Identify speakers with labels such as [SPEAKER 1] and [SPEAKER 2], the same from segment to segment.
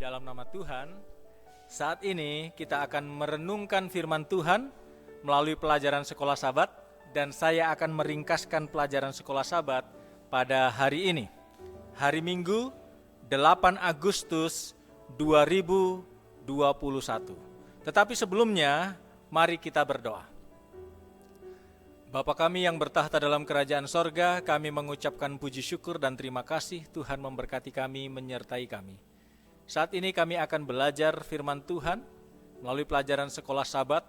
[SPEAKER 1] dalam nama Tuhan. Saat ini kita akan merenungkan firman Tuhan melalui pelajaran sekolah Sabat, dan saya akan meringkaskan pelajaran sekolah Sabat pada hari ini, hari Minggu 8 Agustus 2021. Tetapi sebelumnya, mari kita berdoa. Bapa kami yang bertahta dalam kerajaan sorga, kami mengucapkan puji syukur dan terima kasih Tuhan memberkati kami, menyertai kami. Saat ini kami akan belajar firman Tuhan melalui pelajaran sekolah Sabat.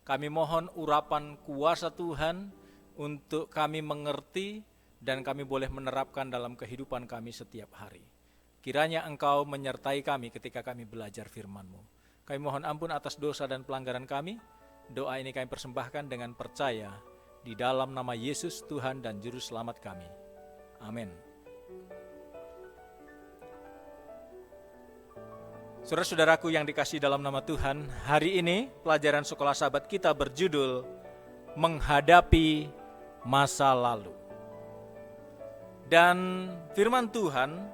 [SPEAKER 1] Kami mohon urapan kuasa Tuhan untuk kami mengerti dan kami boleh menerapkan dalam kehidupan kami setiap hari. Kiranya Engkau menyertai kami ketika kami belajar firman-Mu. Kami mohon ampun atas dosa dan pelanggaran kami. Doa ini kami persembahkan dengan percaya di dalam nama Yesus Tuhan dan Juru Selamat kami. Amin. Saudara-saudaraku yang dikasihi dalam nama Tuhan, hari ini pelajaran sekolah Sabat kita berjudul Menghadapi Masa Lalu. Dan firman Tuhan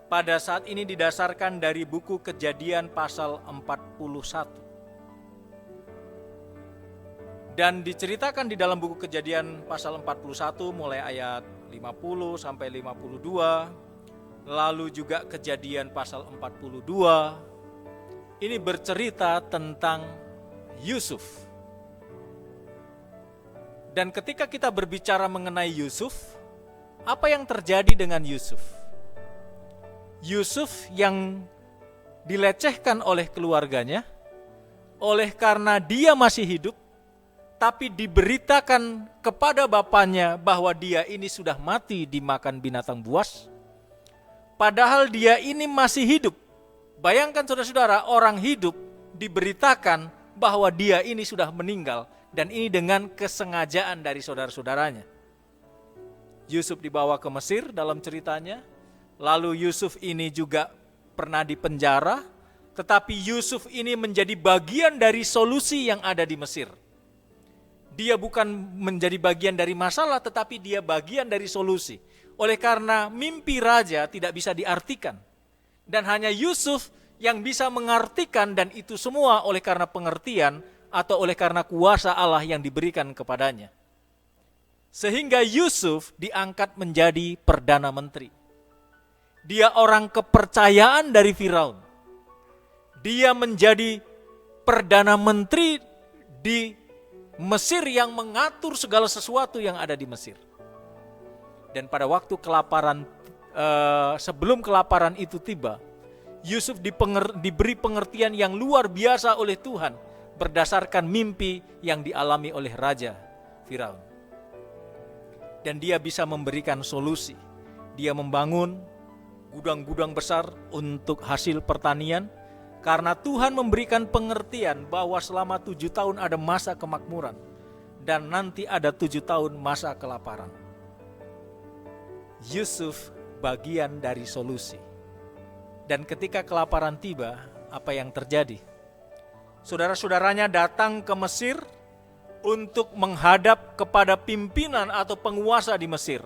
[SPEAKER 1] pada saat ini didasarkan dari buku Kejadian pasal 41. Dan diceritakan di dalam buku Kejadian pasal 41 mulai ayat 50 sampai 52. Lalu juga Kejadian pasal 42, ini bercerita tentang Yusuf. Dan ketika kita berbicara mengenai Yusuf, apa yang terjadi dengan Yusuf? Yusuf yang dilecehkan oleh keluarganya, oleh karena dia masih hidup, tapi diberitakan kepada bapaknya bahwa dia ini sudah mati dimakan binatang buas. Padahal dia ini masih hidup. Bayangkan saudara-saudara, orang hidup diberitakan bahwa dia ini sudah meninggal. Dan ini dengan kesengajaan dari saudara-saudaranya. Yusuf dibawa ke Mesir dalam ceritanya. Lalu Yusuf ini juga pernah dipenjara. Tetapi Yusuf ini menjadi bagian dari solusi yang ada di Mesir. Dia bukan menjadi bagian dari masalah, tetapi dia bagian dari solusi. Oleh karena mimpi raja tidak bisa diartikan. Dan hanya Yusuf yang bisa mengartikan, dan itu semua oleh karena pengertian atau oleh karena kuasa Allah yang diberikan kepadanya. Sehingga Yusuf diangkat menjadi Perdana Menteri. Dia orang kepercayaan dari Firaun. Dia menjadi Perdana Menteri di Mesir yang mengatur segala sesuatu yang ada di Mesir. Dan pada waktu kelaparan, sebelum kelaparan itu tiba, Yusuf diberi pengertian yang luar biasa oleh Tuhan berdasarkan mimpi yang dialami oleh Raja Firaun. Dan dia bisa memberikan solusi. Dia membangun gudang-gudang besar untuk hasil pertanian, karena Tuhan memberikan pengertian bahwa selama 7 tahun ada masa kemakmuran, dan nanti ada 7 tahun masa kelaparan. Yusuf bagian dari solusi. Dan ketika kelaparan tiba, apa yang terjadi? Saudara-saudaranya datang ke Mesir untuk menghadap kepada pimpinan atau penguasa di Mesir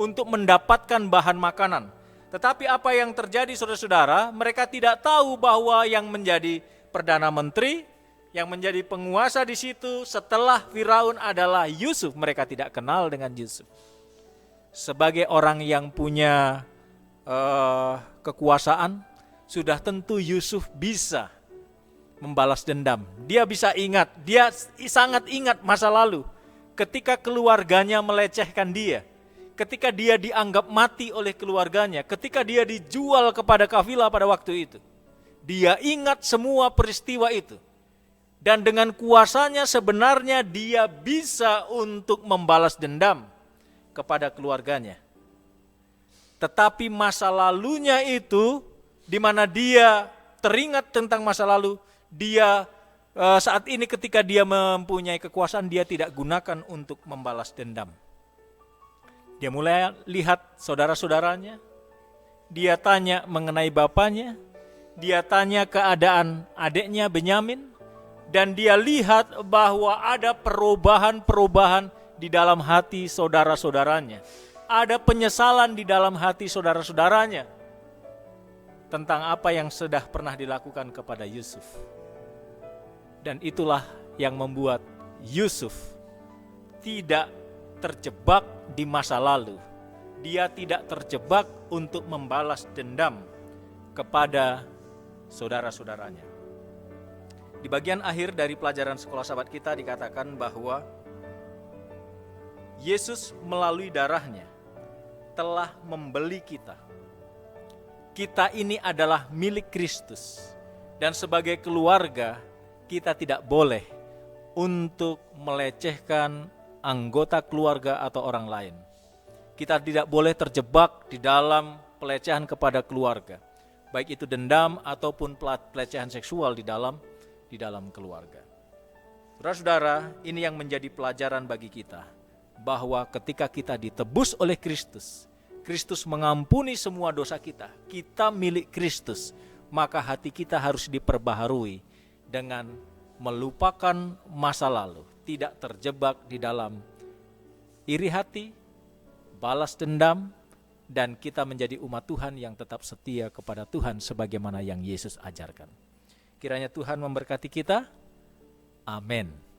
[SPEAKER 1] untuk mendapatkan bahan makanan. Tetapi apa yang terjadi saudara-saudara? Mereka tidak tahu bahwa yang menjadi Perdana Menteri, yang menjadi penguasa di situ setelah Firaun adalah Yusuf. Mereka tidak kenal dengan Yusuf. Sebagai orang yang punya kekuasaan, sudah tentu Yusuf bisa membalas dendam. Dia bisa ingat, dia sangat ingat masa lalu ketika keluarganya melecehkan dia, ketika dia dianggap mati oleh keluarganya, ketika dia dijual kepada kafilah pada waktu itu. Dia ingat semua peristiwa itu. Dan dengan kuasanya sebenarnya dia bisa untuk membalas dendam kepada keluarganya. Tetapi masa lalunya itu, di mana dia teringat tentang masa lalu, dia saat ini ketika dia mempunyai kekuasaan, dia tidak gunakan untuk membalas dendam. Dia mulai lihat saudara-saudaranya, dia tanya mengenai bapaknya, dia tanya keadaan adiknya Benyamin, dan dia lihat bahwa ada perubahan-perubahan di dalam hati saudara-saudaranya. Ada penyesalan di dalam hati saudara-saudaranya. tentang apa yang sudah pernah dilakukan kepada Yusuf. Dan itulah yang membuat Yusuf tidak terjebak di masa lalu. Dia tidak terjebak untuk membalas dendam kepada saudara-saudaranya. Di bagian akhir dari pelajaran sekolah sahabat kita dikatakan bahwa Yesus melalui darahnya telah membeli kita. Kita ini adalah milik Kristus. Dan sebagai keluarga, kita tidak boleh untuk melecehkan anggota keluarga atau orang lain. Kita tidak boleh terjebak di dalam pelecehan kepada keluarga, baik itu dendam ataupun pelecehan seksual di dalam keluarga. Saudara-saudara, ini yang menjadi pelajaran bagi kita, bahwa ketika kita ditebus oleh Kristus, Kristus mengampuni semua dosa kita, kita milik Kristus, maka hati kita harus diperbaharui dengan melupakan masa lalu, tidak terjebak di dalam iri hati, balas dendam, dan kita menjadi umat Tuhan yang tetap setia kepada Tuhan sebagaimana yang Yesus ajarkan. Kiranya Tuhan memberkati kita. Amin.